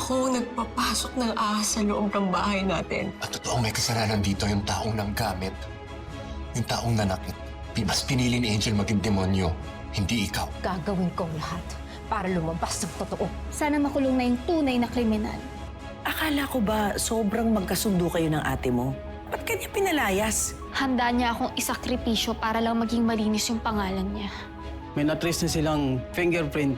Ako nagpapasok ng ahas sa loob ng bahay natin. At totoong may kasalanan dito yung taong nanggamit. Yung taong nanakit. Mas pinili ni Angel maging demonyo, hindi ikaw. Gagawin ko ang lahat para lumabas ng totoo. Sana makulong na yung tunay na kriminal. Akala ko ba sobrang magkasundo kayo ng ate mo? Ba't kanya pinalayas? Handa niya akong isakripisyo para lang maging malinis yung pangalan niya. May na-trace na silang fingerprint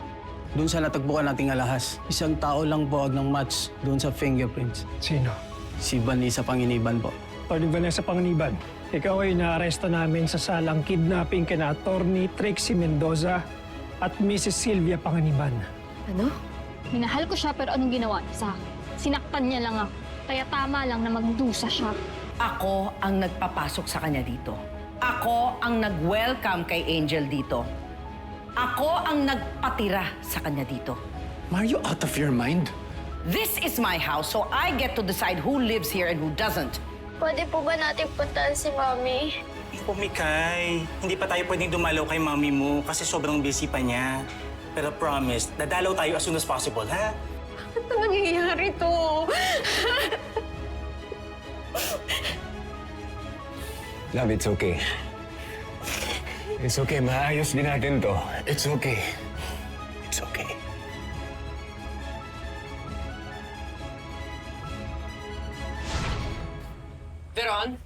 doon sa natagpuan nating alahas. Isang tao lang po ang match doon sa fingerprints. Sino? Si Vanessa Panginiban po. Atty. Vanessa Panginiban, ikaw ay naaresto namin sa salang kidnapping kina Atty. Trixie Mendoza at Mrs. Sylvia Panginiban. Ano? Minahal ko siya pero anong ginawa niya sa akin? Sinaktan niya lang ako. Kaya tama lang na magdusa siya. Ako ang nagpapasok sa kanya dito. Ako ang nag-welcome kay Angel dito. Ako ang nagpatira sa kanya dito. Ma, are you out of your mind? This is my house, so I get to decide who lives here and who doesn't. Pwede po ba natin puntahan si Mami? Mikay, hindi pa tayo pwedeng dumalaw kay mami mo kasi sobrang busy pa niya. Pero promise, dadalaw tayo as soon as possible, ha? Ano nangyayari to? Love, it's okay. It's okay, maayos din natin to. It's okay. It's okay. Veron,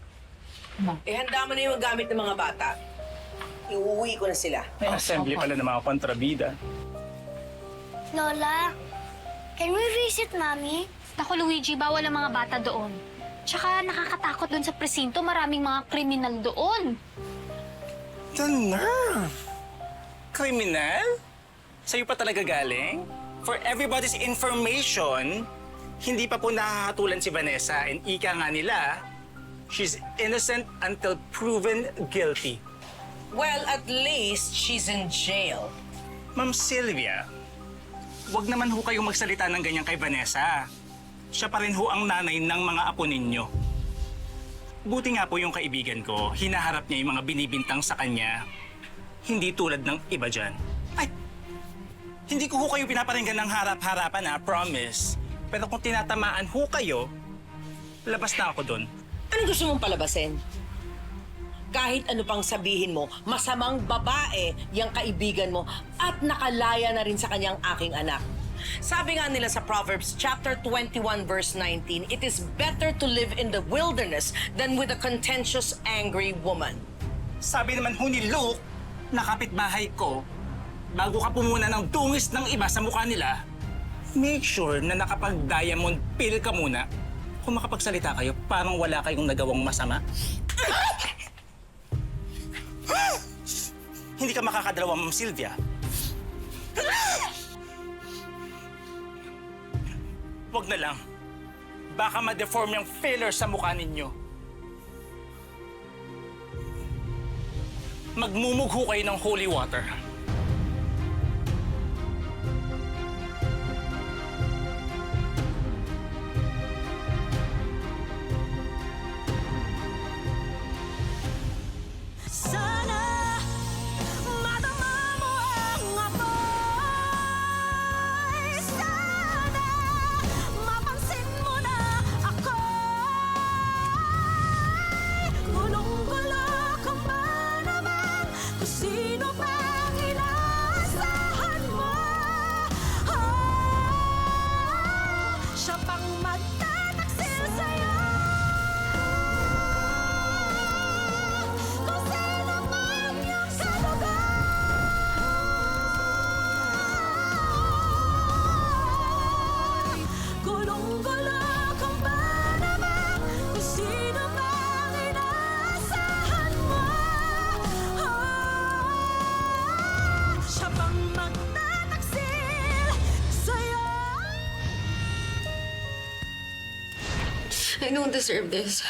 ihanda mo na yung gamit ng mga bata. Iuwi ko na sila. May assembly pala ng mga kontrabida. Lola, can we visit Mommy? Naku, Luigi, bawal ang mga bata doon. Tsaka nakakatakot doon sa presinto, maraming mga kriminal doon. The nerve! Kriminal? Sa'yo pa talaga galing? For everybody's information, hindi pa po nakakatulan si Vanessa and ika nga nila, she's innocent until proven guilty. Well, at least she's in jail. Ma'am Sylvia, wag naman ho kayong magsalita ng ganyan kay Vanessa. Siya pa rin ho ang nanay ng mga apo ninyo. Buti nga po yung kaibigan ko, hinaharap niya yung mga binibintang sa kanya. Hindi tulad ng iba dyan. Ay, hindi ko ho kayo pinaparinggan ng harap-harapan ha, promise. Pero kung tinatamaan ho kayo, labas na ako doon. Ano gusto mong palabasin? Kahit ano pang sabihin mo, masamang babae yung kaibigan mo at nakalaya na rin sa kanyang aking anak. Sabi nga nila sa Proverbs chapter 21 verse 19, it is better to live in the wilderness than with a contentious, angry woman. Sabi naman ho ni Luke, na kapitbahay ko, bago ka pumuna ng dungis ng iba sa mukha nila, make sure na nakapag-diamond pill ka muna. Kung makapagsalita kayo, parang wala kayong nagawang masama. Hindi ka makakadalawa, Ma'am Sylvia. Wag na lang. Baka ma-deform yung filler sa mukha ninyo. Magmumugho kayo ng holy water. I don't deserve this.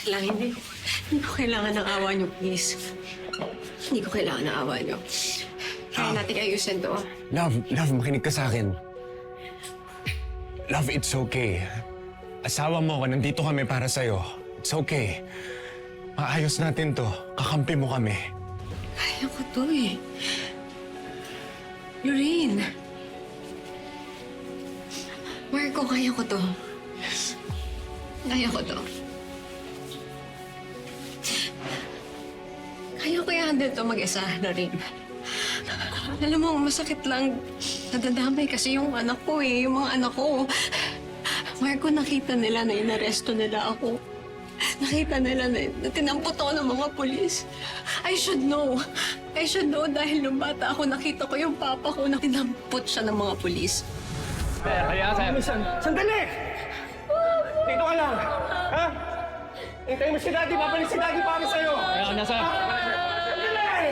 Hindi ko kailangan ng awa niyo, please. Hindi ko kailangan ng awa niyo. Kaya natin ayusin to. Love, makinig ka sa akin. Love, it's okay. Asawa mo ako, nandito kami para sa'yo. It's okay. Maayos natin to. Kakampi mo kami. Kaya ko to eh. Lorraine. Marco, kaya ko to. Kaya ko to. Kaya ko i-handle to mag-isa na rin. Alam mo, masakit lang. Nadadamay kasi yung anak ko eh, yung mga anak ko. Marco, nakita nila na inaresto nila ako. Nakita nila na tinampot ako ng mga pulis. I should know. I should know dahil nung bata ako, nakita ko yung papa ko na tinampot siya ng mga pulis. Sandali! Dito ka lang! Ha? Hintayin mo si Daddy! Babalik si Daddy para sa'yo! Ayaw na, sir! Sandali!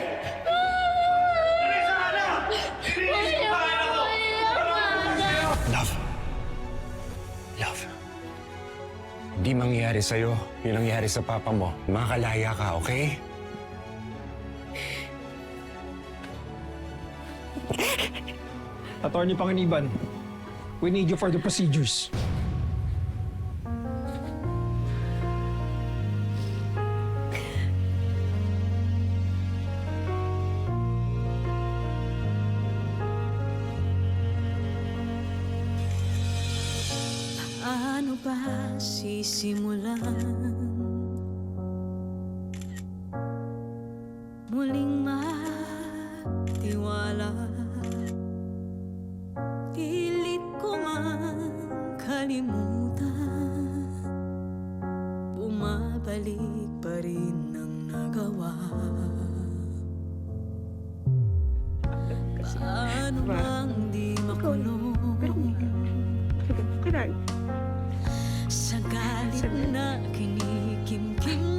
Love. Love. Hindi mangyayari sa'yo yung nangyari sa papa mo. Makakalaya ka, okay? Attorney Panganiban, we need you for the procedures. Paano ba sisimulan? Muling magtiwala. Pilit ko man kalimutan. Bumabalik pa rin ang nagawa. Paano bang di makulong? Sa galit na kinikimkim